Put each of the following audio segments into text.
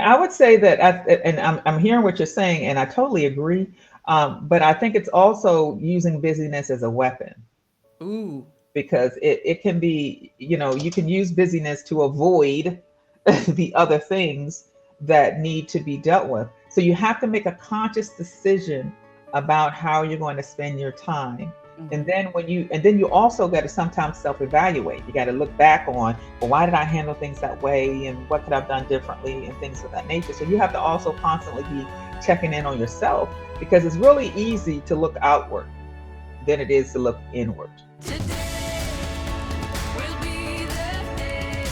I would say that, and I'm hearing what you're saying, and I totally agree. But I think it's also using busyness as a weapon, Ooh, because it can be, you can use busyness to avoid the other things that need to be dealt with. So you have to make a conscious decision about how you're going to spend your time. And hmm, then you also got to sometimes self-evaluate. You got to look back on, well, why did I handle things that way, and what could I've done differently, and things of that nature. So you have to also constantly be checking in on yourself, because it's really easy to look outward than it is to look inward. Today will be the day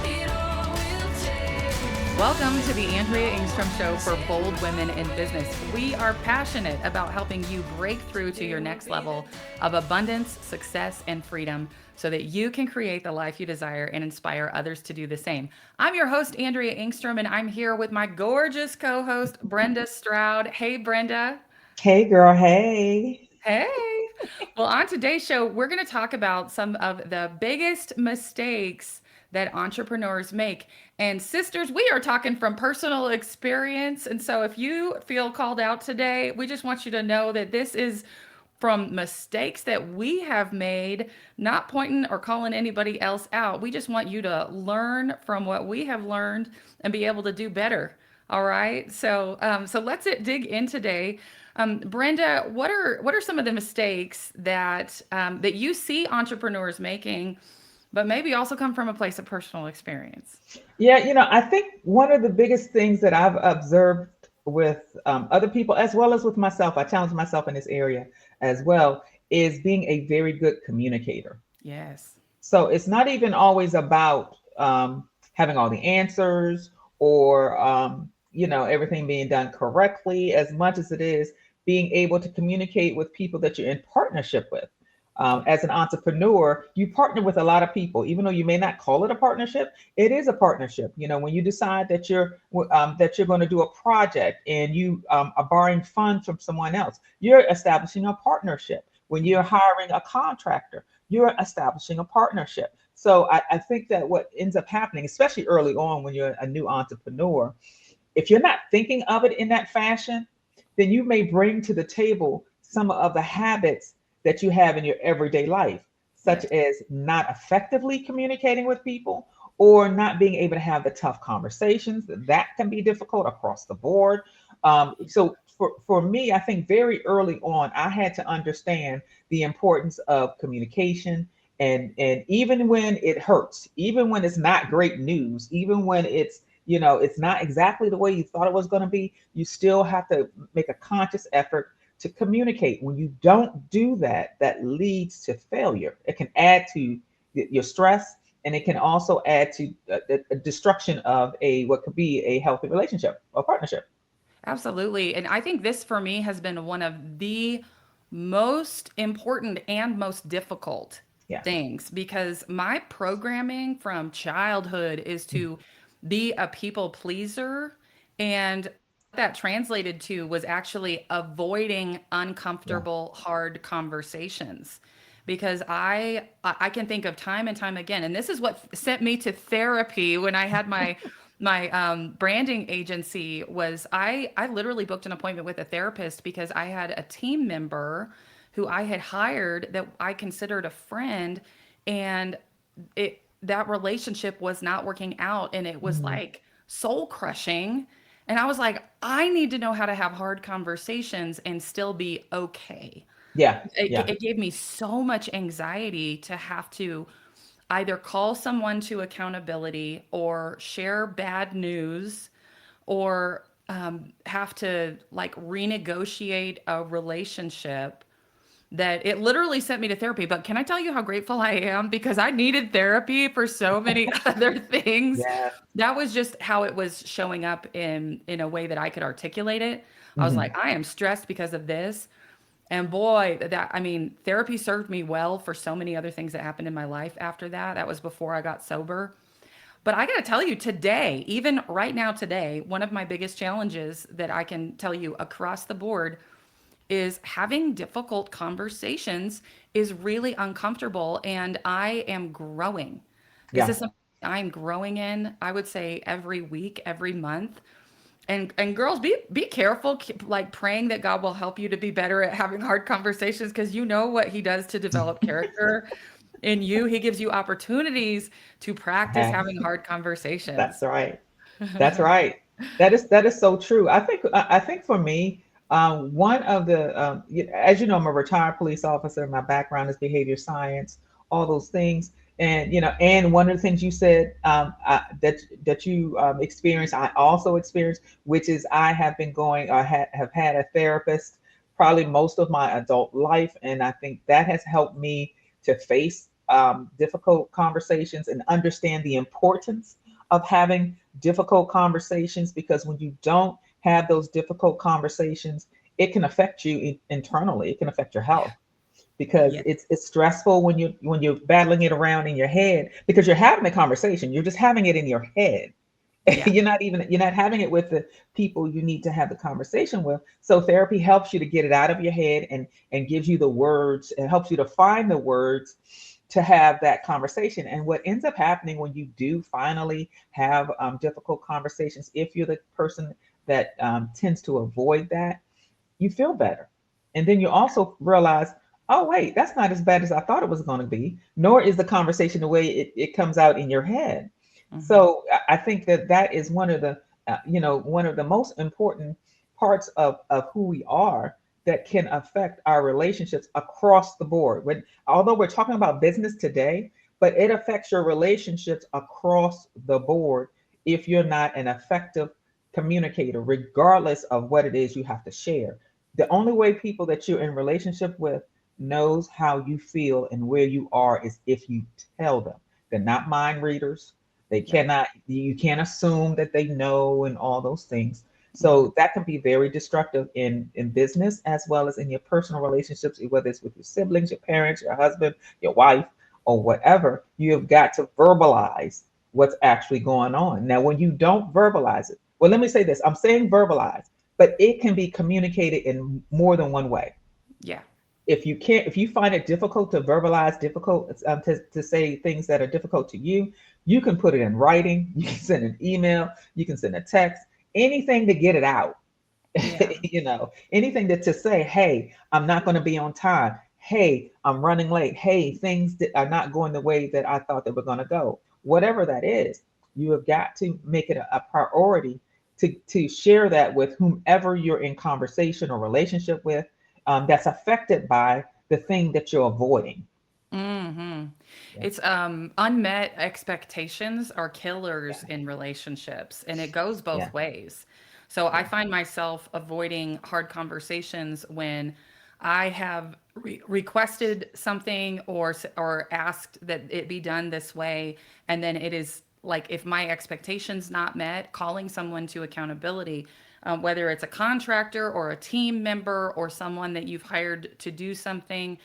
it all will change. welcome to the Andrea Engstrom Show for bold women in business. We are passionate about helping you break through to your next level of abundance, success, and freedom so that you can create the life you desire and inspire others to do the same. I'm your host, Andrea Engstrom, and I'm here with my gorgeous co host, Brenda STROUD. Hey, Brenda. Hey, girl. Hey. Hey. Well, on today's show, we're going to talk about some of the biggest mistakes that entrepreneurs make. And sisters, we are talking from personal experience. And so if you feel called out today, we just want you to know that this is from mistakes that we have made, not pointing or calling anybody else out. We just want you to learn from what we have learned and be able to do better. All right. So let's dig in today. Brenda, what are some of the mistakes that you see entrepreneurs making, but maybe also come from a place of personal experience? Yeah, I think one of the biggest things that I've observed with other people, as well as with myself, I challenge myself in this area as well, is being a very good communicator. Yes. So it's not even always about having all the answers, or everything being done correctly, as much as it is being able to communicate with people that you're in partnership with. As an entrepreneur, you partner with a lot of people, even though you may not call it a partnership. It is a partnership. When you decide that you're going to do a project, and you are borrowing funds from someone else, you're establishing a partnership. When you're hiring a contractor, you're establishing a partnership. So I think that what ends up happening, especially early on when you're a new entrepreneur, if you're not thinking of it in that fashion, then you may bring to the table some of the habits that you have in your everyday life, such Yes. as not effectively communicating with people, or not being able to have the tough conversations. That can be difficult across the board. So for me, I think very early on, I had to understand the importance of communication. And even when it hurts, even when it's not great news, even when it's not exactly the way you thought it was going to be, you still have to make a conscious effort to communicate. When you don't do that, that leads to failure. It can add to your stress, and it can also add to a destruction of a what could be a healthy relationship or partnership. Absolutely. And I think this for me has been one of the most important and most difficult Yeah. things because my programming from childhood is to be a people pleaser. And what that translated to was actually avoiding Yeah. uncomfortable, hard conversations. Because I can think of time and time again, and this is what sent me to therapy when I had my branding agency was I literally booked an appointment with a therapist because I had a team member who I had hired that I considered a friend, and that relationship was not working out, and it was Mhm. like soul crushing. And I was like, I need to know how to have hard conversations and still be okay. Yeah. Yeah. It gave me so much anxiety to have to either call someone to accountability or share bad news or have to like renegotiate a relationship that it literally sent me to therapy. But can I tell you how grateful I am? Because I needed therapy for so many other things. Yeah. That was just how it was showing up in a way that I could articulate it. I was Hmm. like, I am stressed because of this. And boy, that I mean, therapy served me well for so many other things that happened in my life after that. That was before I got sober. But I got to tell you, today, even right now, today, one of my biggest challenges that I can tell you across the board is having difficult conversations is really uncomfortable. And I am growing. This Yeah. is something I'm growing in, I would say every week, every month. And girls, be careful, keep, like praying that God will help you to be better at having hard conversations, because you know what He does to develop character in you. He gives you opportunities to practice Yeah, having hard that's conversations. right. That's right. That is so true. I think for me, one of the as you know, I'm a retired police officer. My background is behavior science, all those things, and and one of the things you said that you experienced, I also experienced, which is I have been going, or have had a therapist probably most of my adult life, and I think that has helped me to face difficult conversations and understand the importance of having difficult conversations, because when you don't have those difficult conversations, it can affect you internally. It can affect your health, because Yeah. it's stressful when you're battling it around in your head, because you're having a conversation, you're just having it in your head. Yeah. You're not having it with the people you need to have the conversation with. So therapy helps you to get it out of your head, and gives you the words, and helps you to find the words to have that conversation. And what ends up happening when you do finally have difficult conversations, if you're the person that tends to avoid that, you feel better. And then you also realize, oh, wait, that's not as bad as I thought it was going to be, nor is the conversation the way it comes out in your head. Hmm. So I think that is one of the, one of the most important parts of who we are, that can affect our relationships across the board. Although we're talking about business today, but it affects your relationships across the board if you're not an effective communicator, regardless of what it is you have to share. The only way people that you're in relationship with knows how you feel and where you are is if you tell them. They're not mind readers. They Yeah. cannot, you can't assume that they know, and all those things. Hmm. So that can be very destructive in business, as well as in your personal relationships, whether it's with your siblings, your parents, your husband, your wife, or whatever. You have got to verbalize what's actually going on. Now, when you don't verbalize it, well, let me say this, I'm saying verbalize, but it can be communicated in more than one way. Yeah. If you find it difficult to verbalize, difficult to say things that are difficult to you, you can put it in writing. You can send an email, you can send a text, anything to get it out. Yeah. Anything to say, hey, I'm not going to be on time, hey, I'm running late, hey, things that are not going the way that I thought they were going to go, whatever that is. You have got to make it a priority to share that with whomever you're in conversation or relationship with, that's affected by the thing that you're avoiding. Hmm. Yeah, It's unmet expectations are killers yeah, in relationships, and it goes yeah, both ways. So I yeah. find myself avoiding hard conversations when I have requested something, or asked that it be done this way, and then it is like, if my expectations not met, calling someone to accountability, whether it's a contractor or a team member or someone that you've hired to do something,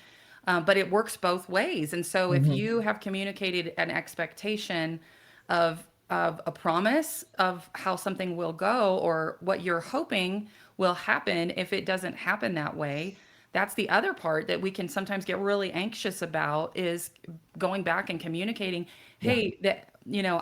but it works both ways. And so if Hmm. you have communicated an expectation of a promise of how something will go, or what you're hoping will happen, if it doesn't happen that way, that's the other part that we can sometimes get really anxious about, is going back and communicating, Yeah, hey, that,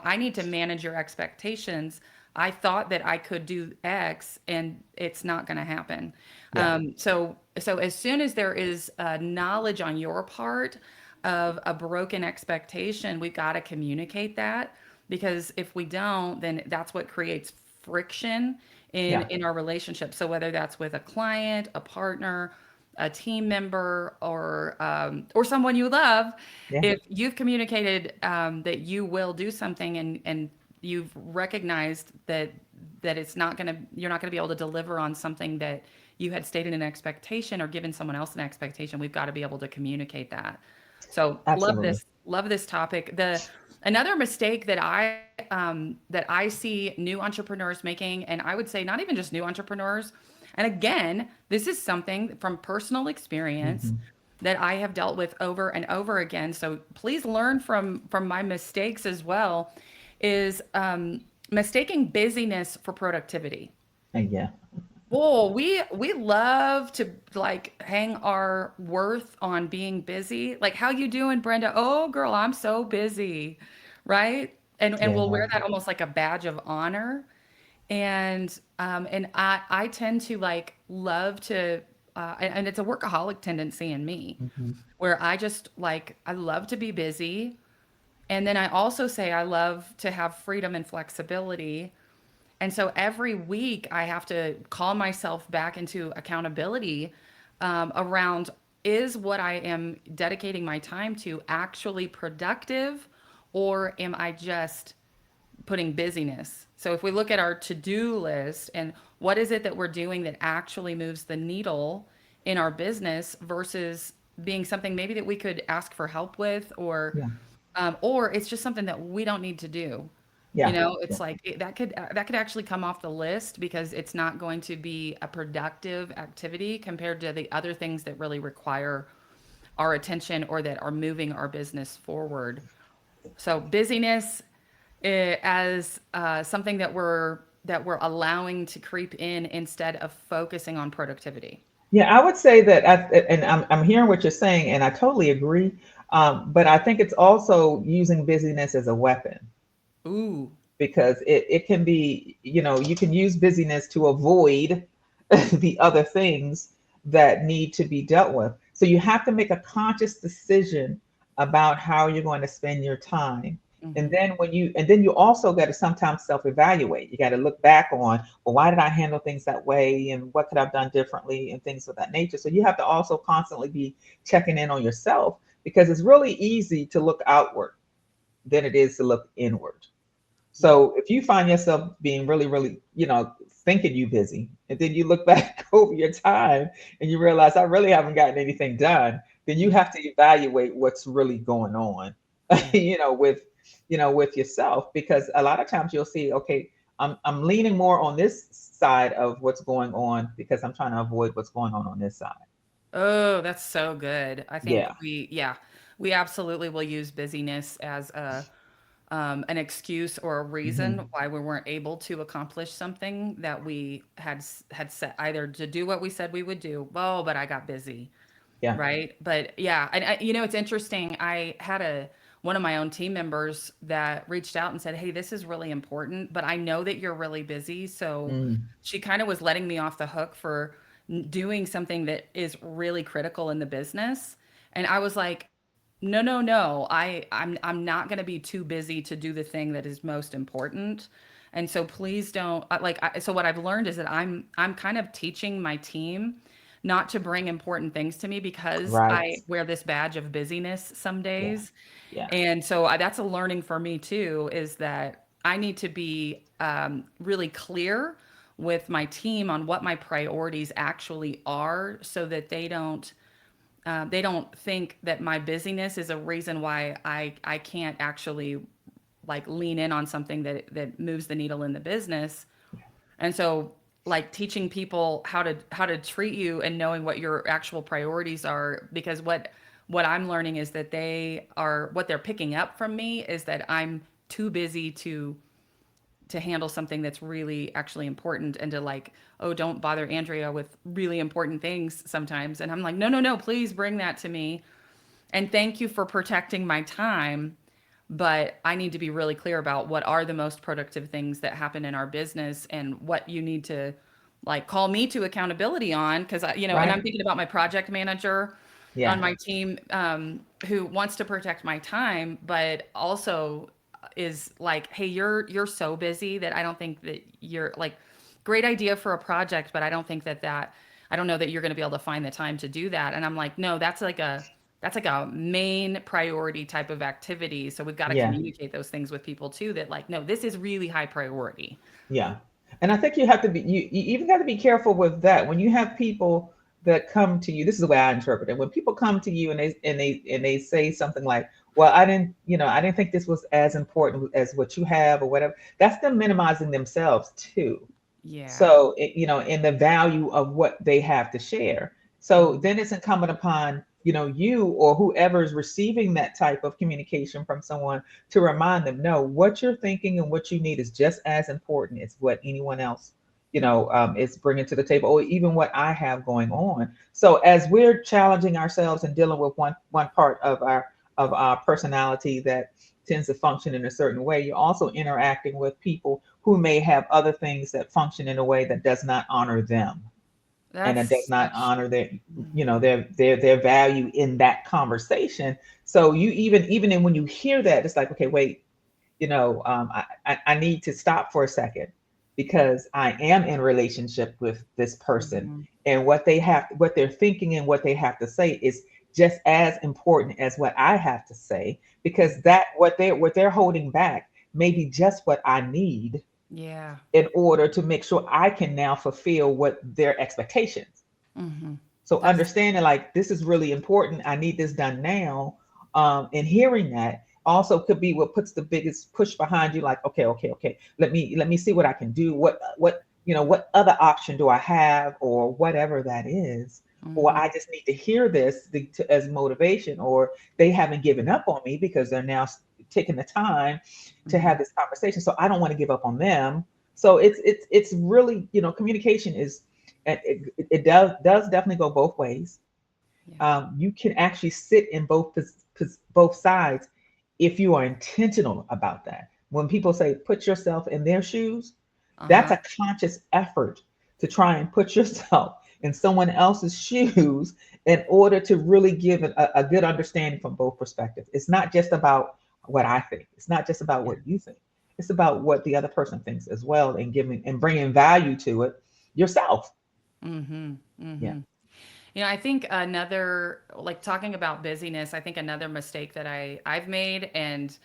I need to manage your expectations. I thought that I could do X, and it's not going to happen. yeah, So as soon as there is knowledge on your part of a broken expectation, we've got to communicate that, because if we don't, then that's what creates friction in yeah, in our relationship. So whether that's with a client, a partner, a team member, or someone you love, yeah, if you've communicated that you will do something, and you've recognized that you're not gonna be able to deliver on something that you had stated an expectation, or given someone else an expectation, we've got to be able to communicate that. So absolutely. love this topic. The Another mistake that I see new entrepreneurs making, and I would say not even just new entrepreneurs, and again, this is something from personal experience Hmm. that I have dealt with over and over again. So please learn from my mistakes as well. Is mistaking busyness for productivity. And yeah, Oh, we love to like hang our worth on being busy. Like, how you doing, Brenda? Oh, girl, I'm so busy, right? and we'll Yeah. wear that almost like a badge of honor. And I tend to like love to and it's a workaholic tendency in me Hmm. where I just like I love to be busy. And then I also say I love to have freedom and flexibility. And so every week I have to call myself back into accountability around, is what I am dedicating my time to actually productive, or am I just putting busyness? So if we look at our to-do list and what is it that we're doing that actually moves the needle in our business versus being something maybe that we could ask for help with, Yeah. or it's just something that we don't need to do. You Yeah. know, Yeah. it's like that could actually come off the list because it's not going to be a productive activity compared to the other things that really require our attention or that are moving our business forward. So busyness as something that we're allowing to creep in instead of focusing on productivity. Yeah, I would say that, and I'm hearing what you're saying, and I totally agree. But I think it's also using busyness as a weapon, Ooh, because it can be, you can use busyness to avoid the other things that need to be dealt with. So you have to make a conscious decision about how you're going to spend your time. And hmm, then you also got to sometimes self-evaluate. You got to look back on, well, why did I handle things that way, and what could I've done differently, and things of that nature. So you have to also constantly be checking in on yourself, because it's really easy to look outward than it is to look inward. yeah. So if you find yourself being really, really, thinking you busy, and then you look back over your time and you realize I really haven't gotten anything done, then you Mm, have to evaluate what's really going on, yeah. with yourself, because a lot of times you'll see, okay, I'm leaning more on this side of what's going on because I'm trying to avoid what's going on this side. Oh, that's so good. I think Yeah. yeah, we absolutely will use busyness as an excuse or a reason Hmm. why we weren't able to accomplish something that we had set either to do what we said we would do. Oh, but I got busy, Yeah. right? But yeah, and it's interesting. I had one of my own team members that reached out and said, "Hey, this is really important, but I know that you're really busy." So Mm. she kind of was letting me off the hook for doing something that is really critical in the business. And I was like, "No, no, no. I'm not going to be too busy to do the thing that is most important." And so please don't so what I've learned is that I'm kind of teaching my team not to bring important things to me because Right. I wear this badge of busyness some Yeah. days. Yeah. And so that's a learning for me too, is that I need to be really clear with my team on what my priorities actually are so that they don't think that my busyness is a reason why I can't actually like lean in on something that moves the needle in the business. And so like teaching people how to treat you and knowing what your actual priorities are, because what I'm learning is that what they're picking up from me is that I'm too busy to handle something that's really actually important, and to like, oh, don't bother Andrea with really important things sometimes. And I'm like, no, no, no, please bring that to me. And thank you for protecting my time. But I need to be really clear about what are the most productive things that happen in our business and what you need to like call me to accountability on. Cause and I'm Right. thinking about my project manager on Yeah. my team who wants to protect my time, but also is like, hey, you're so busy that I don't think that you're like, great idea for a project, but I don't think that I don't know that you're going to be able to find the time to do that. And I'm like, no, that's like a main priority type of activity. So we've got to Yeah. communicate those things with people too, that like, no, this is really high priority. Yeah. And I think you have to be, you even got to be careful with that. When you have people that come to you, this is the way I interpret it. When people come to you and they say something like, well, I didn't think this was as important as what you have, or whatever. That's them minimizing themselves too. Yeah. So in the value of what they have to share. So Mhm. then it's incumbent upon you or whoever is receiving that type of communication from someone to remind them, no, what you're thinking and what you need is just as important as what anyone else is bringing to the table, or even what I have going on. So as we're challenging ourselves and dealing with one part of our personality that tends to function in a certain way, you're also interacting with people who may have other things that function in a way that does not honor them, and it does That's not such. honor their, Mhm. their value in that conversation. So you even in when you hear that, it's like, okay, wait, I need to stop for a second, because I am in relationship with this person, Mhm. and what they're thinking and what they have to say is just as important as what I have to say, because that what they're holding back may be just what I need Yeah. in order to make sure I can now fulfill what their expectations. Hmm. So That's understanding like this is really important, I need this done now, and hearing that also could be what puts the biggest push behind you. Like, okay, let me see what I can do. What other option do I have, or whatever that is, or hmm I just need to hear this as motivation, or they haven't given up on me because they're now taking the time to hmm have this conversation. So I don't want to give up on them. So it's really, communication is, it does definitely go both ways. Yeah. You can actually sit in both sides if you are intentional about that. When people say put yourself in their shoes, that's Uh-huh. a conscious effort to try and put yourself in someone else's shoes in order to really give a good understanding from both perspectives. It's not just about what I think. It's not just about Yeah. what you think. It's about what the other person thinks as well, and giving and bringing value to it yourself. hmm Yeah. hmm I think another, like talking about busyness, I think another mistake that I've made, and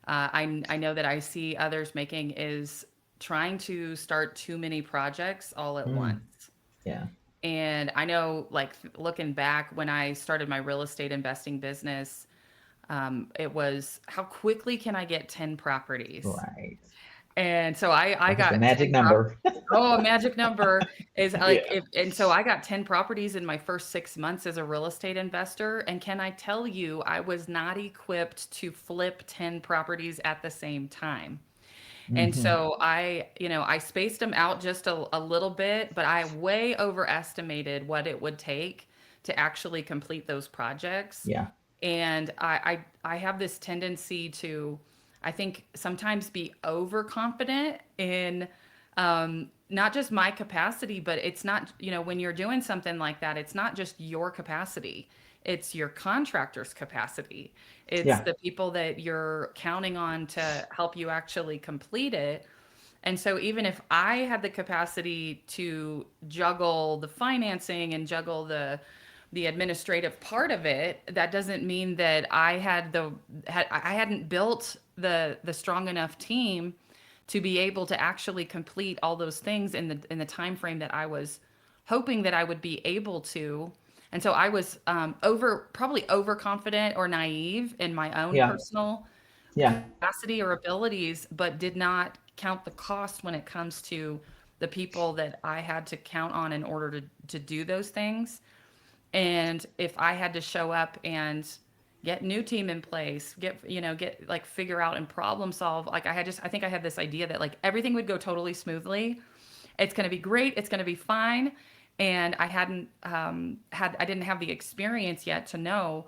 I know that I see others making, is trying to start too many projects all at Mm, once. yeah. And I know, like looking back when I started my real estate investing business, it was how quickly can I get 10 properties? Right. And so I That was the got magic 10 prop number. oh, a magic number is like Yeah. if and so I got 10 properties in my first 6 months as a real estate investor, and can I tell you, I was not equipped to flip 10 properties at the same time. And Hmm. so I spaced them out just a little bit, but I way overestimated what it would take to actually complete those projects. Yeah. And I have this tendency to, I think, sometimes be overconfident in not just my capacity, but it's not, when you're doing something like that, it's not just your capacity, it's your contractor's capacity. It's Yeah. the people that you're counting on to help you actually complete it. And so even if I had the capacity to juggle the financing and juggle the administrative part of it, that doesn't mean that I hadn't built the strong enough team to be able to actually complete all those things in the time frame that I was hoping that I would be able to. And so I was probably overconfident or naive in my own Yeah. personal Yeah. capacity or abilities, but did not count the cost when it comes to the people that I had to count on in order to do those things. And if I had to show up and get new team in place, get like figure out and problem solve, like I think I had this idea that like everything would go totally smoothly. It's going to be great. It's going to be fine. And I hadn't I didn't have the experience yet to know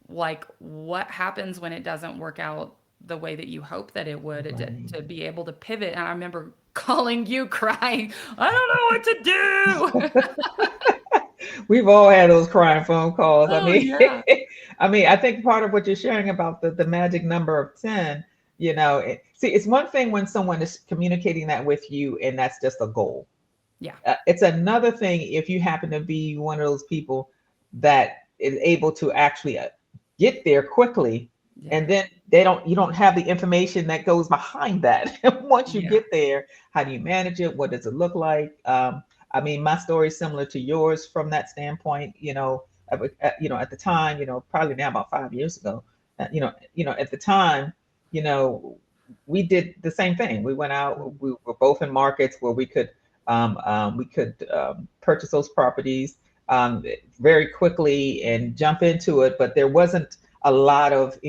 like what happens when it doesn't work out the way that you hope that it would, Right. to be able to pivot. And I remember calling you crying, I don't know what to do. We've all had those crying phone calls. I Oh mean, yeah. I think part of what you're sharing about the magic number of 10, see, it's one thing when someone is communicating that with you and that's just a goal. Yeah. It's another thing if you happen to be one of those people that is able to actually get there quickly, Yeah. and then you don't have the information that goes behind that. Once you Yeah. get there, how do you manage it? What does it look like? I mean, my story is similar to yours from that standpoint. At the time, probably now about 5 years ago, at the time, you know, we did the same thing. We went out. We were both in markets where we could purchase those properties very quickly and jump into it, but there wasn't a lot of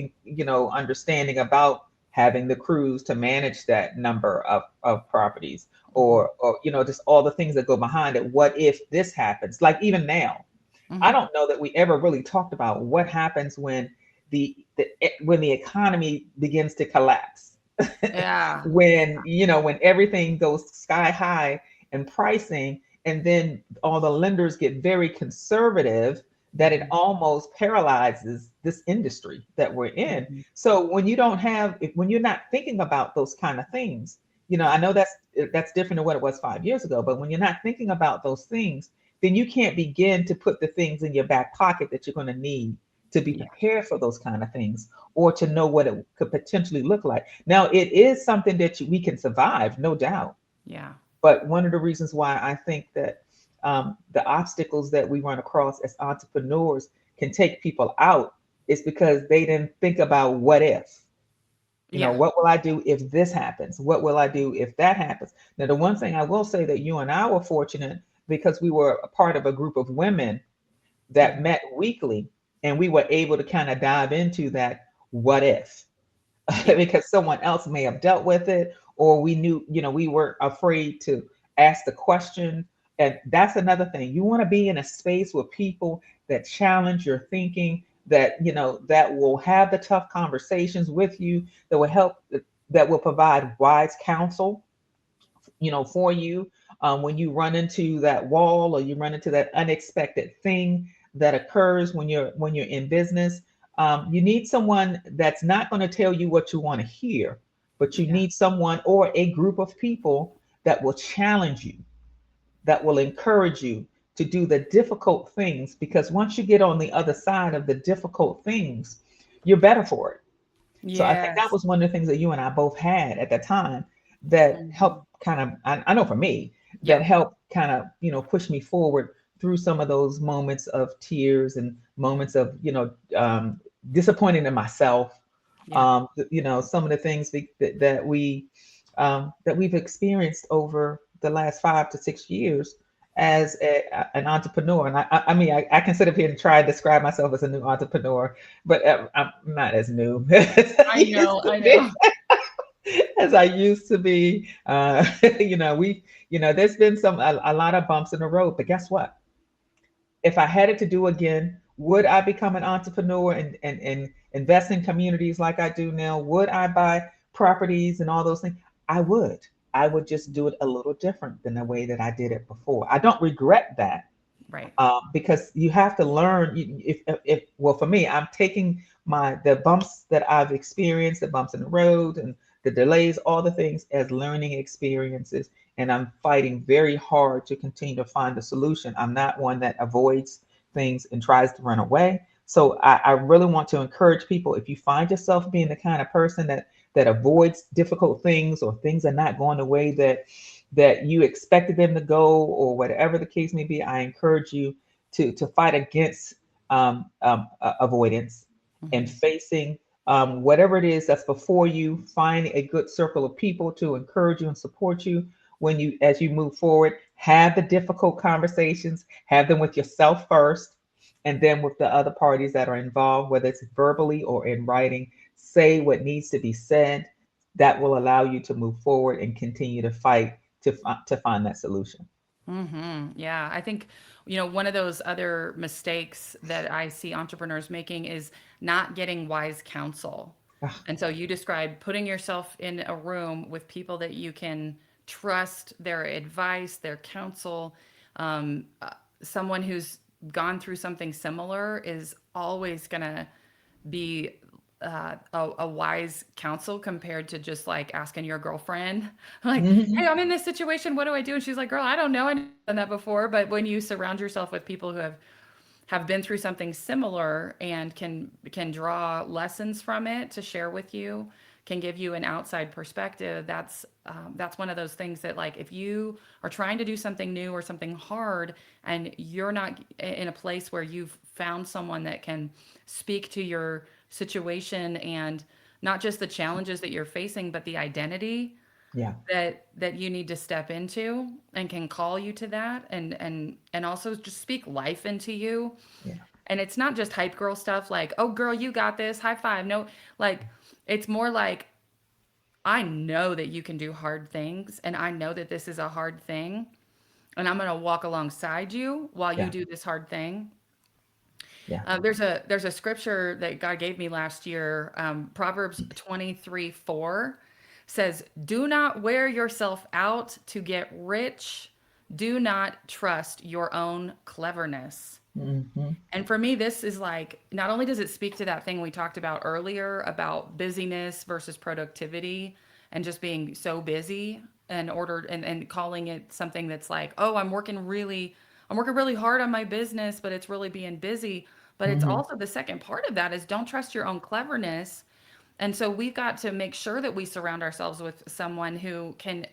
understanding about having the crews to manage that number of properties, hmm or just all the things that go behind it. What if this happens? Like even now, I hmm don't know that we ever really talked about what happens when when the economy begins to collapse, Yeah. when when everything goes sky high in pricing, and then all the lenders get very conservative, that it Mhm. almost paralyzes this industry that we're in. Mhm. So when you don't have when you're not thinking about those kind of things, I Yeah. know that's different than what it was 5 years ago, but when you're not thinking about those things, then you can't begin to put the things in your back pocket that you're going to need to be Yeah. prepared for those kind of things, or to know what it could potentially look like. Now, it is something that we can survive, no doubt. Yeah. But one of the reasons why I think that the obstacles that we run across as entrepreneurs can take people out is because they didn't think about what if. Yeah. What will I do if this happens? What will I do if that happens? Now, the one thing I will say, that you and I were fortunate because we were a part of a group of women that Mhm. met weekly, and we were able to kind of dive into that what if, Yeah. because someone else may have dealt with it, or we knew, we weren't afraid to ask the question. And that's another thing. You want to be in a space with people that challenge your thinking, that that will have the tough conversations with you, that will help, that will provide wise counsel, for you, when you run into that wall, or you run into that unexpected thing that occurs when you're in business. You need someone that's not going to tell you what you want to hear, but you Yeah. need someone or a group of people that will challenge you, that will encourage you to do the difficult things, because once you get on the other side of the difficult things, you're better for it. So I think that Yes. was one of the things that you and I both had at the time that Mhm. helped kind of, I know for me, that Yep. helped kind of, push me forward through some of those moments of tears and moments of, disappointing in myself. Yeah. Some of the things that we've experienced over the last 5 to 6 years as an entrepreneur. And I mean, I can sit up here and try and describe myself as a new entrepreneur, but I'm not as new as I I used know. to I be. know. As I used to be. There's been a lot of bumps in the road, but guess what? If I had it to do again, would I become an entrepreneur and invest in communities like I do now? Would I buy properties and all those things? I would. I would just do it a little different than the way that I did it before. I don't regret that, Right. because you have to learn. If well, for me, I'm taking the bumps that I've experienced, the bumps in the road and the delays, all the things, as learning experiences, and I'm fighting very hard to continue to find a solution. I'm not one that avoids things and tries to run away. So I really want to encourage people: if you find yourself being the kind of person that avoids difficult things, or things are not going the way that you expected them to go, or whatever the case may be, I encourage you to fight against avoidance, and Mhm. facing whatever it is that's before you. Find a good circle of people to encourage you and support you when you as you move forward. Have the difficult conversations. Have them with yourself first, and then with the other parties that are involved, whether it's verbally or in writing. Say what needs to be said. That will allow you to move forward and continue to fight to find that solution. Yeah, I think, one of those other mistakes that I see entrepreneurs making is not getting wise counsel. Ah, And so you described putting yourself in a room with people that you can trust their advice, their counsel. Someone who's gone through something similar is always going to be a wise counsel compared to just like asking your girlfriend, like, hey, mhm. I'm in this situation. What do I do? And she's like, girl, I don't know. I've done that before. But when you surround yourself with people who have been through something similar and can draw lessons from it to share with you, can give you an outside perspective, that's one of those things that, like, if you are trying to do something new or something hard and you're not in a place where you've found someone that can speak to your situation, and not just the challenges that you're facing but the identity Yeah, that you need to step into, and can call you to that, and also just speak life into you. yeah, And it's not just hype girl stuff like, oh girl, you got this, high five. No, like, it's more like, I know that you can do hard things, and I know that this is a hard thing, and I'm going to walk alongside you while you yeah, do this hard thing. Yeah. There's a scripture that God gave me last year. Proverbs 23:4 says, "Do not wear yourself out to get rich. Do not trust your own cleverness." Hmm. And for me, this is like, not only does it speak to that thing we talked about earlier about busyness versus productivity and just being so busy and calling it something that's like, oh, I'm working really hard on my business, but it's really being busy. But it's Hmm. also the second part of that is don't trust your own cleverness. And so we've got to make sure that we surround ourselves with someone who can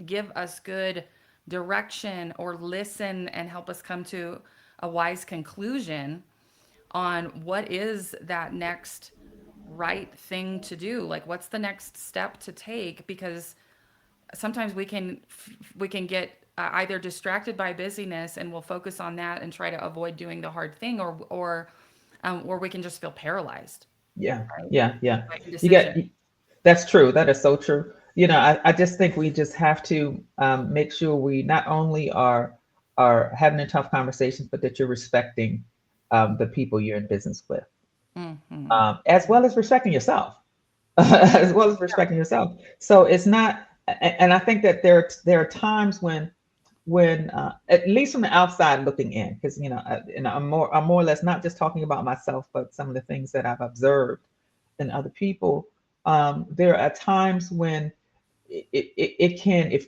give us good direction or listen and help us come to a wise conclusion on what is that next right thing to do. Like, what's the next step to take? Because sometimes we can get either distracted by busyness and we'll focus on that and try to avoid doing the hard thing, or we can just feel paralyzed, Yeah. right? Yeah. Yeah. By You indecision. get, that's true. That is so true. I just think we just have to make sure we not only are having the tough conversations, but that you're respecting the people you're in business with, Hmm. as well as respecting yourself. As well as Yeah. respecting yourself. So it's not, and I think that there are times when at least from the outside looking in, because I'm more or less not just talking about myself, but some of the things that I've observed in other people. There are times when it can, if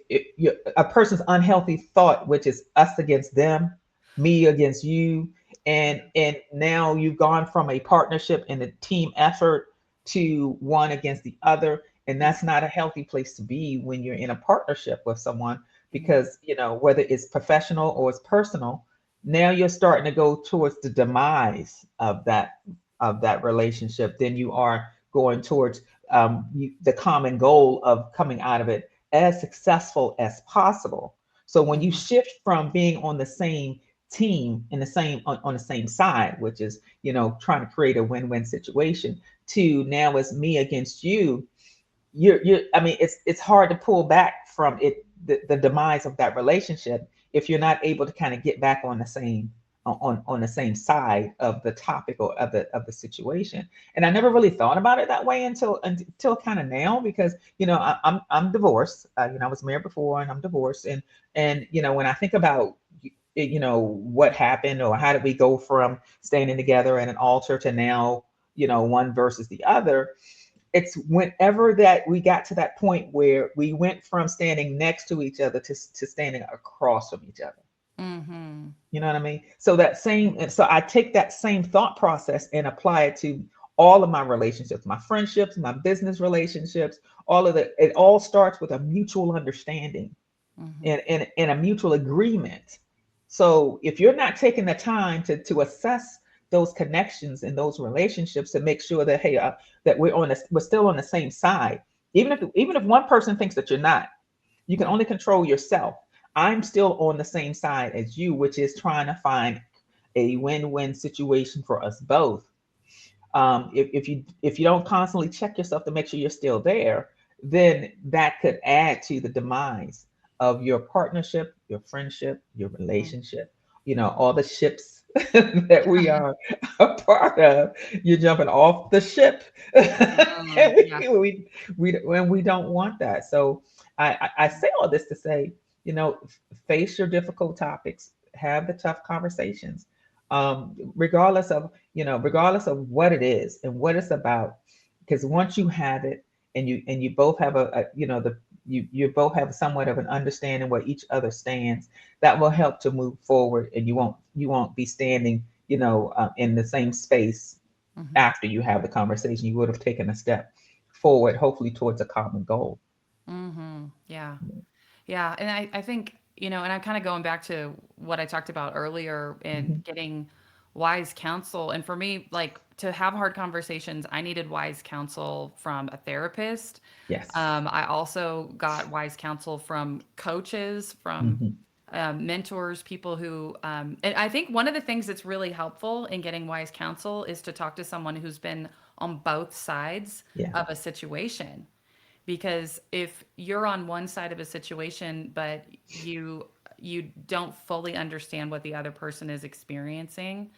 a person's unhealthy thought, which is us against them, me against you, and now you've gone from a partnership and a team effort to one against the other, and that's not a healthy place to be when you're in a partnership with someone, Mhm. because whether it's professional or it's personal, now you're starting to go towards the demise of that relationship than you are going towards the common goal of coming out of it as successful as possible. So when you Mhm. shift from being on the same team in the same on the same side, which is trying to create a win-win situation, to now it's me against you, you're I mean it's hard to pull back from it, the demise of that relationship, if you're not able to kind of get back on the same on the same side of the topic or of the situation. And I never really thought about it that way until kind of now, because I'm divorced. I was married before and I'm divorced, and when I think about what happened, or how did we go from standing together at an altar to now one versus the other. It's whenever that we got to that point where we went from standing next to each other to standing across from each other. Mhm. You know what I mean? So I take that same thought process and apply it to all of my relationships, my friendships, my business relationships, all of it. It all starts with a mutual understanding Mhm. and a mutual agreement. So if you're not taking the time to assess those connections and those relationships to make sure that, hey, that we're still on the same side, even if one person thinks that you're not, you can Right. only control yourself. I'm still on the same side as you, which is trying to find a win-win situation for us both. If you don't constantly check yourself to make sure you're still there, then that could add to the demise of your partnership, your friendship, your Mhm. relationship. All the ships that we are a part of. You're jumping off the ship, Mm, and yeah. when we don't want that. So I say all this to say, face your difficult topics, have the tough conversations, regardless of what it is and what it's about. Because once you have it, and you both have you both have somewhat of an understanding where each other stands, that will help to move forward, and you won't be standing in the same space Mhm. after you have the conversation. You would have taken a step forward, hopefully towards a common goal. Mhm. Yeah. Yeah, and I think, and I'm kind of going back to what I talked about earlier in Mhm. getting wise counsel. And for me, like, to have hard conversations, I needed wise counsel from a therapist. Yes. I also got wise counsel from coaches, from Hmm. mentors, people who, and I think one of the things that's really helpful in getting wise counsel is to talk to someone who's been on both sides Yeah. of a situation. Because if you're on one side of a situation, but you don't fully understand what the other person is experiencing,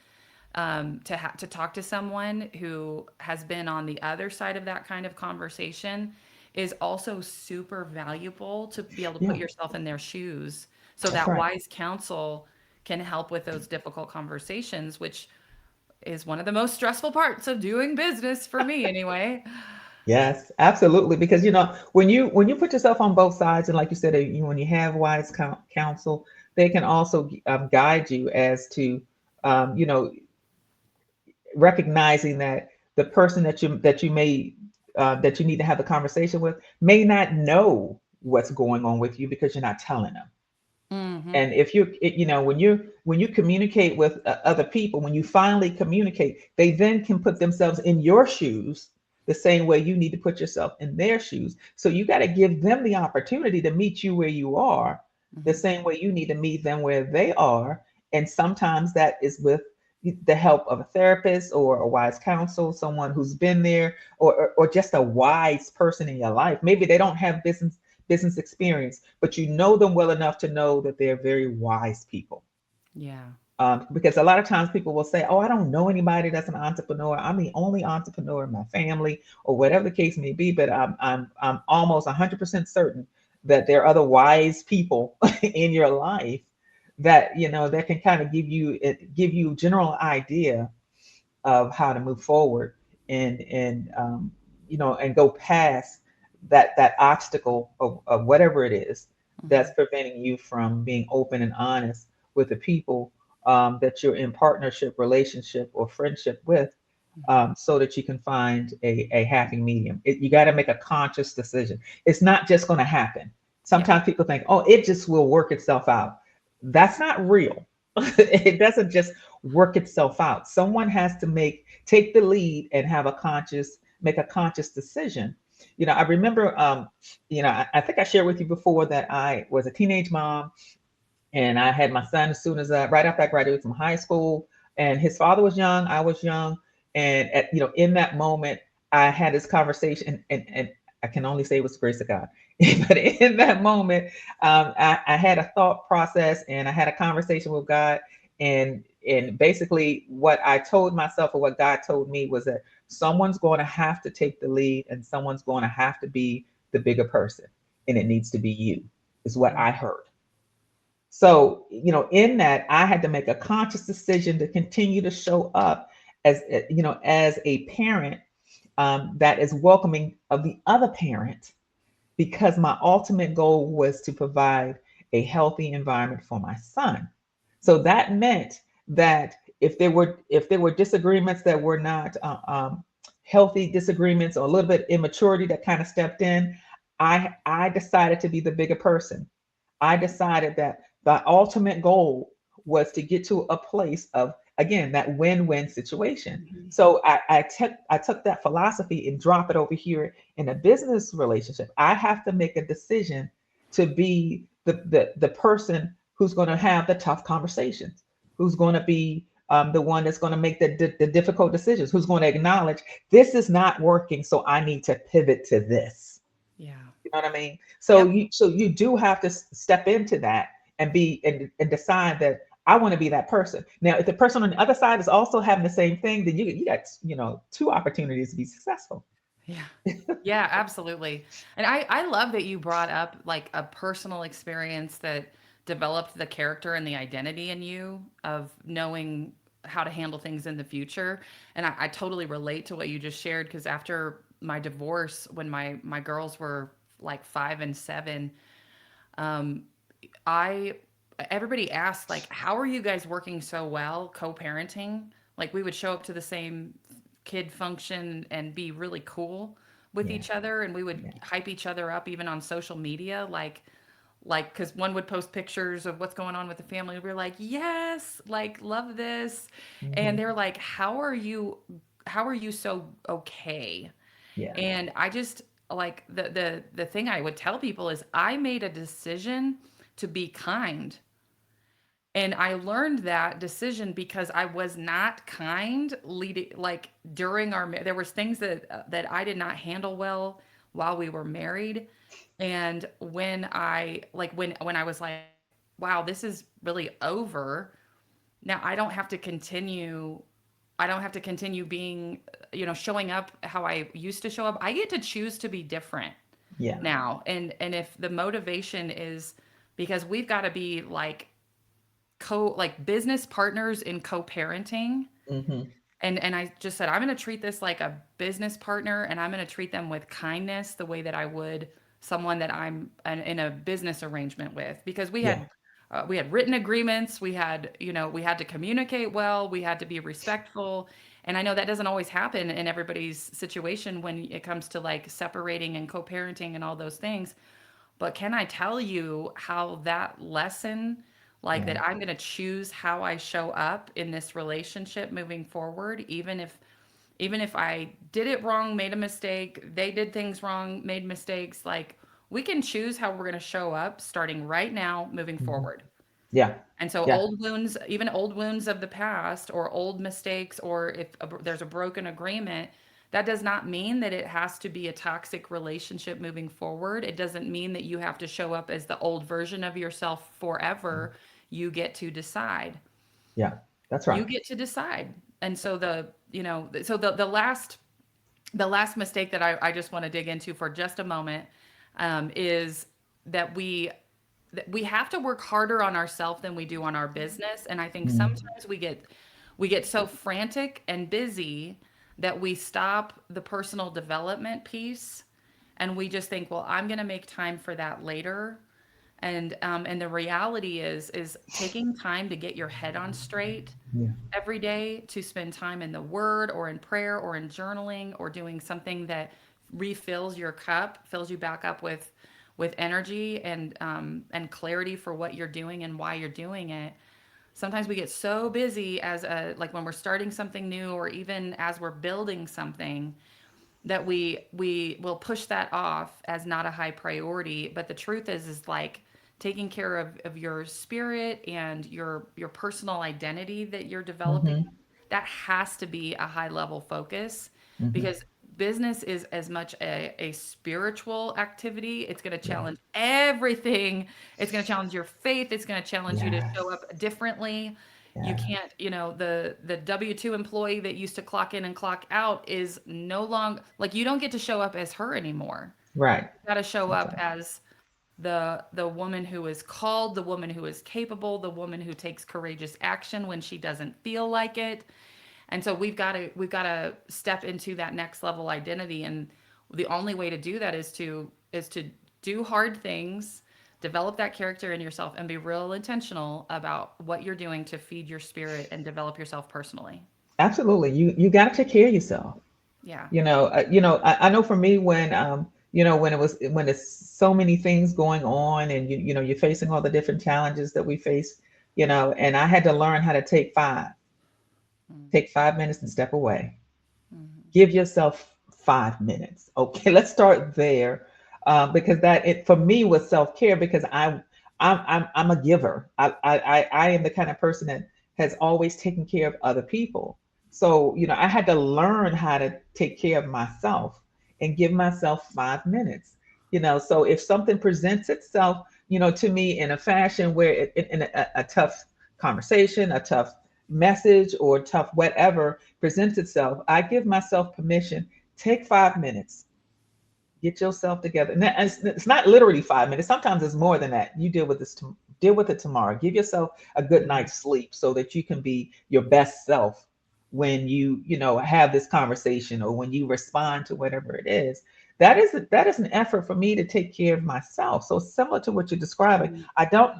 To talk to someone who has been on the other side of that kind of conversation is also super valuable to be able to put Yeah, yourself in their shoes, so that's that right. wise counsel can help with those difficult conversations, which is one of the most stressful parts of doing business for me anyway. Yes, absolutely. Because when you put yourself on both sides, and like you said, when you have wise counsel, they can also guide you as to you know recognizing that the person that you need to have the conversation with may not know what's going on with you because you're not telling them. Hmm. And if when you communicate with other people, when you finally communicate, they then can put themselves in your shoes the same way you need to put yourself in their shoes. So you got to give them the opportunity to meet you where you are, the Hmm. same way you need to meet them where they are. And sometimes that is with the help of a therapist or a wise counsel, someone who's been there, or just a wise person in your life. Maybe they don't have business experience, but you know them well enough to know that they're very wise people. Yeah. Because a lot of times people will say, "Oh, I don't know anybody that's an entrepreneur. I'm the only entrepreneur in my family," or whatever the case may be. But I'm almost 100% certain that there are other wise people in your life that that can kind of give you general idea of how to move forward and go past that obstacle of whatever it is that's Hmm. preventing you from being open and honest with the people that you're in partnership, relationship, or friendship with, so that you can find a happy medium. You got to make a conscious decision. It's not just going to happen. Yeah. Sometimes people think, oh, it just will work itself out. That's not real. It doesn't just work itself out. Someone has to take the lead and make a conscious decision. I remember, I think I shared with you before that I was a teenage mom, and I had my son as soon as right after I graduated from high school. And his father was young, I was young, and in that moment, I had this conversation, and I can only say it was the grace of God. But in that moment, I had a thought process, and I had a conversation with God, and basically what I told myself, or what God told me, was that someone's going to have to take the lead, and someone's going to have to be the bigger person, and it needs to be you, is what I heard. So, in that, I had to make a conscious decision to continue to show up as a parent that is welcoming of the other parent, because my ultimate goal was to provide a healthy environment for my son. So that meant that if there were disagreements that were not healthy disagreements, or a little bit immaturity that kind of stepped in, I decided to be the bigger person. I decided that the ultimate goal was to get to a place of, again, that win-win situation. Hmm. So I took that philosophy and drop it over here in a business relationship. I have to make a decision to be the person who's going to have the tough conversations, who's going to be the one that's going to make the difficult decisions, who's going to acknowledge this is not working, so I need to pivot to this. Yeah. You know what I mean? So Yep. you do have to step into that and decide that I want to be that person. Now, if the person on the other side is also having the same thing, then you got two opportunities to be successful. Yeah. Yeah, absolutely. And I love that you brought up like a personal experience that developed the character and the identity in you of knowing how to handle things in the future. And I totally relate to what you just shared, because after my divorce, when my girls were like 5 and 7, um, I everybody asked like, how are you guys working so well co-parenting? Like we would show up to the same kid function and be really cool with Yeah, each other, and we would yeah. hype each other up even on social media, like because one would post pictures of what's going on with the family. We were like, yes, like love this. And Hmm. they're like, how are you so okay? Yeah. And I just like the thing I would tell people is I made a decision to be kind. And I learned that decision because I was not kind leading, like during there was things that I did not handle well while we were married. And when I was like, wow, this is really over. Now I don't have to continue I don't have to continue being, showing up how I used to show up. I get to choose to be different Yeah. now. And if the motivation is because we've got to be like business partners in co-parenting. Mm-hmm. And I just said, I'm going to treat this like a business partner, and I'm going to treat them with kindness the way that I would someone that in a business arrangement with, because Yeah. we had written agreements, we had to communicate well, we had to be respectful. And I know that doesn't always happen in everybody's situation when it comes to like separating and co-parenting and all those things. But can I tell you how that lesson, like Yeah. that I'm going to choose how I show up in this relationship moving forward, even if I did it wrong, made a mistake, they did things wrong, made mistakes, like we can choose how we're going to show up starting right now moving Mm-hmm. forward. Yeah. And so Yeah. old wounds, even old wounds of the past or old mistakes, or if there's a broken agreement, that does not mean that it has to be a toxic relationship moving forward. It doesn't mean that you have to show up as the old version of yourself forever. You get to decide. Yeah. That's You right. get to decide. And so the last mistake that I just want to dig into for just a moment, is that we have to work harder on ourselves than we do on our business. And I think Mm. sometimes we get so frantic and busy that we stop the personal development piece, and we just think, well, I'm going to make time for that later. And the reality is taking time to get your head on straight Yeah. every day, to spend time in the word or in prayer or in journaling or doing something that refills your cup, fills you back up with energy and clarity for what you're doing and why you're doing it. Sometimes we get so busy as a like when we're starting something new, or even as we're building something, that we will push that off as not a high priority. But the truth is like taking care of your spirit and your personal identity that you're developing, Mm-hmm. that has to be a high level focus, Mm-hmm. because business is as much a spiritual activity. It's going to Yeah. challenge everything. It's going to challenge your faith. It's going to challenge you to show Yes. up differently. You Yeah. can't, the W-2 employee that used to clock in and clock out is no longer like, you don't get to show up as her anymore. Right. You got to show That's up right. as the woman who is called, the woman who is capable, the woman who takes courageous action when she doesn't feel like it. And so we've got to step into that next level identity, and the only way to do that is to do hard things, develop that character in yourself, and be real intentional about what you're doing to feed your spirit and develop yourself personally. Absolutely. You got to take care of yourself. Yeah. I know for me when when there's so many things going on, and you're facing all the different challenges that we face, and I had to learn how to take 5 minutes and step away. Mm-hmm. Give yourself 5 minutes. Okay, let's start there, because that it for me was self care, because I'm a giver. I am the kind of person that has always taken care of other people. So I had to learn how to take care of myself and give myself 5 minutes. So if something presents itself, to me in a fashion where in a tough conversation, a tough message, or tough whatever presents itself, I give myself permission. Take 5 minutes, get yourself together. And it's not literally 5 minutes. Sometimes it's more than that. You deal with it tomorrow. Give yourself a good night's sleep so that you can be your best self when you have this conversation, or when you respond to whatever it is. That is an effort for me to take care of myself. So similar to what you're describing, I don't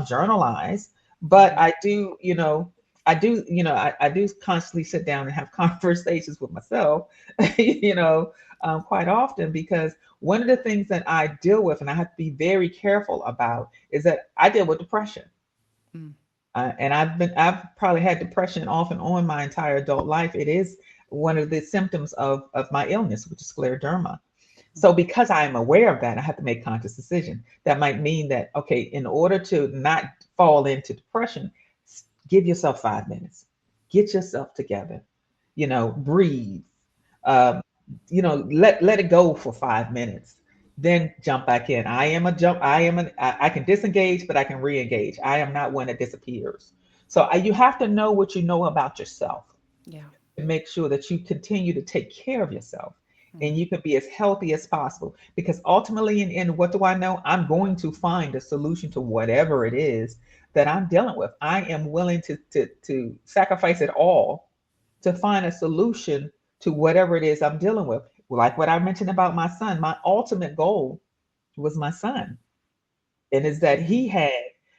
journalize, but Mm-hmm. I do constantly sit down and have conversations with myself, you know, quite often, because one of the things that I deal with, and I have to be very careful about, is that I deal with depression. Mm-hmm. And I've probably had depression off and on my entire adult life. It is one of the symptoms of my illness, which is scleroderma. So because I am aware of that, I have to make conscious decision. That might mean that, okay, in order to not fall into depression, give yourself 5 minutes, get yourself together, breathe, um, let it go for 5 minutes, then jump back in. I can disengage, but I can re-engage. I am not one that disappears. So you have to know what you know about yourself. Yeah. to make sure that you continue to take care of yourself and Mhm. you can be as healthy as possible. Because ultimately, in the end, what do I know? I'm going to find a solution to whatever it is that I'm dealing with. I am willing to sacrifice it all to find a solution to whatever it is I'm dealing with. Like what I mentioned about my son, my ultimate goal was my son, and is that he had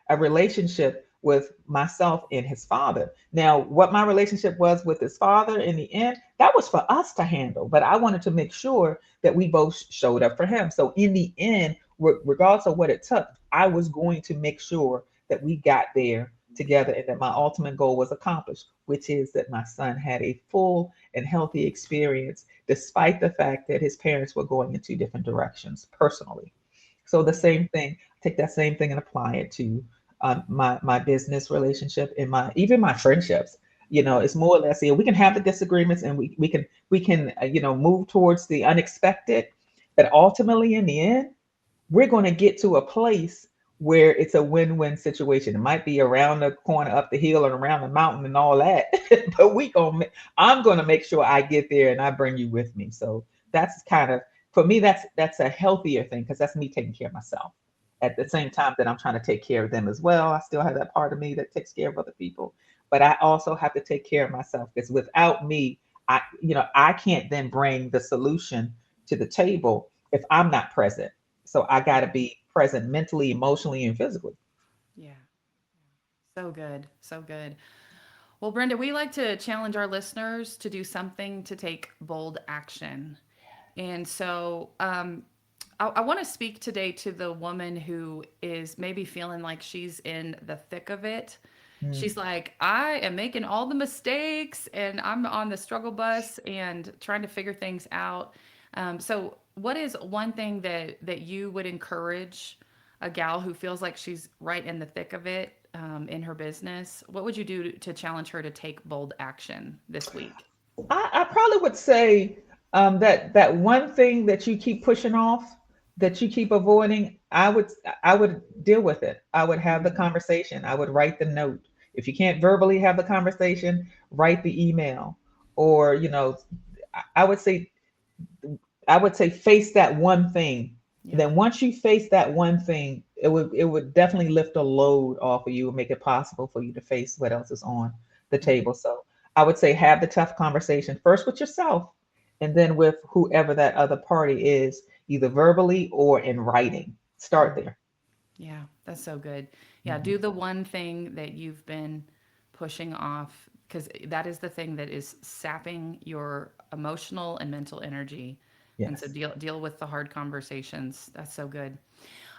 a relationship with myself and his father. Now, what my relationship was with his father in the end, that was for us to handle, but I wanted to make sure that we both showed up for him. So in the end, regardless of what it took, I was going to make sure that we got there together and that my ultimate goal was accomplished, which is that my son had a full and healthy experience despite the fact that his parents were going in two different directions personally. So the Yeah. same thing, take that same thing and apply it to my business relationship and my even my friendships. You know, it's more or less, we can have the disagreements and we can move towards the unexpected, but ultimately in the end, we're going to get to a place where it's a win-win situation. It might be around the corner, up the hill, and around the mountain, and all that, but I'm going to make sure I get there, and I bring you with me. So that's kind of for me. That's a healthier thing because that's me taking care of myself. At the same time that I'm trying to take care of them as well, I still have that part of me that takes care of other people, but I also have to take care of myself because without me, I can't then bring the solution to the table if I'm not present. So I got to Mhm. be present mentally, emotionally, and physically. Yeah. So good. So good. Well, Brenda, we like to challenge our listeners to do something to take bold action. And so I want to speak today to the woman who is maybe feeling like she's in the thick of it. Mm. She's like, I am making all the mistakes and I'm on the struggle bus and trying to figure things out. So, what is one thing that you would encourage a gal who feels like she's right in the thick of it in her business? What would you do to challenge her to take bold action this week? I probably would say that one thing that you keep pushing off, that you keep avoiding, I would deal with it. I would have the Mhm. conversation. I would write the note. If you can't verbally have the conversation, write the email. Or I would say face that one thing. And Yeah. then once you face that one thing, it would definitely lift a load off of you and make it possible for you to face what else is on the Mhm. table. So I would say have the tough conversation first with yourself and then with whoever that other party is, either verbally or in writing. Start Mhm. there. Yeah, that's so good. Yeah, Mhm. do the one thing that you've been pushing off because that is the thing that is sapping your emotional and mental energy. And so Yes. deal with the hard conversations. That's so good.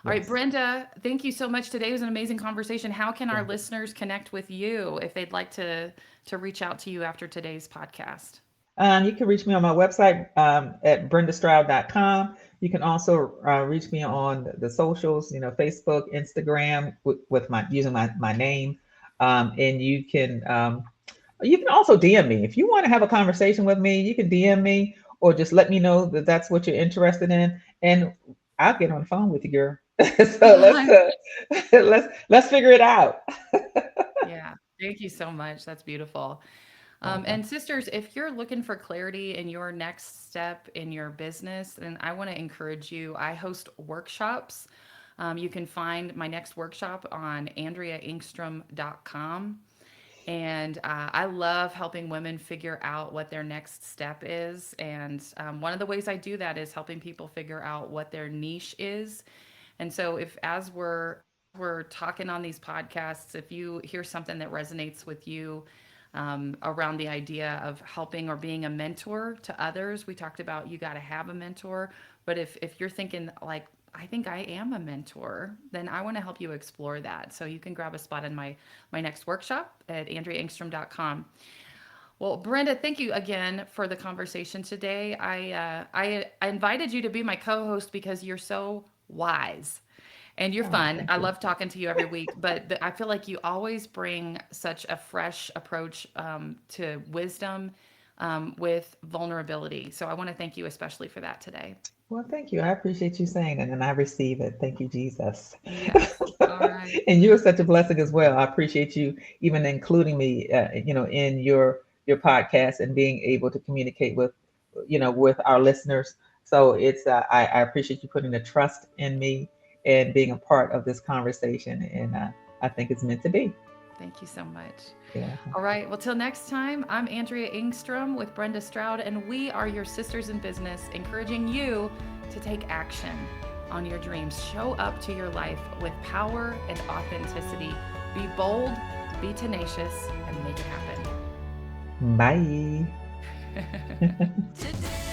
All right, Yes. Brenda, thank you so much. Today was an amazing conversation. How can our Yeah. listeners connect with you if they'd like to reach out to you after today's podcast? You can reach me on my website at brendastroud.com. You can also reach me on the socials, Facebook, Instagram, with my using my name, and you can also DM me if you want to have a conversation with me. You can DM me or just let me know that that's what you're interested in, and I'll get on the phone with you, girl. So let's figure it out. Yeah, thank you so much. That's beautiful. Welcome. And sisters, if you're looking for clarity in your next step in your business, then I want to encourage you. I host workshops. You can find my next workshop on andreaengstrom.com. And I love helping women figure out what their next step is. And one of the ways I do that is helping people figure out what their niche is. And so if as we're talking on these podcasts, if you hear something that resonates with you around the idea of helping or being a mentor to others, we talked about you got to have a mentor. But if you're thinking like I think I am a mentor, then I want to help you explore that. So you can grab a spot in my next workshop at andreaengstrom.com. Well, Brenda, thank you again for the conversation today. I invited you to be my co-host because you're so wise and you're Oh, fun. thank I you. love talking to you every week, but I feel like you always bring such a fresh approach to wisdom with vulnerability. So I want to thank you especially for that today. Well, thank you. I appreciate you saying it, and I receive it. Thank you, Jesus. Yes. All right. And you are such a blessing as well. I appreciate you even including me, in your your podcast and being able to communicate with, with our listeners. So I appreciate you putting the trust in me and being a part of this conversation. And I think it's meant to be. Thank you so much. Yeah. All right. Well, till next time, I'm Andrea Engstrom with Brenda STROUD, and we are your sisters in business, encouraging you to take action on your dreams. Show up to your life with power and authenticity. Be bold, be tenacious, and make it happen. Bye. Today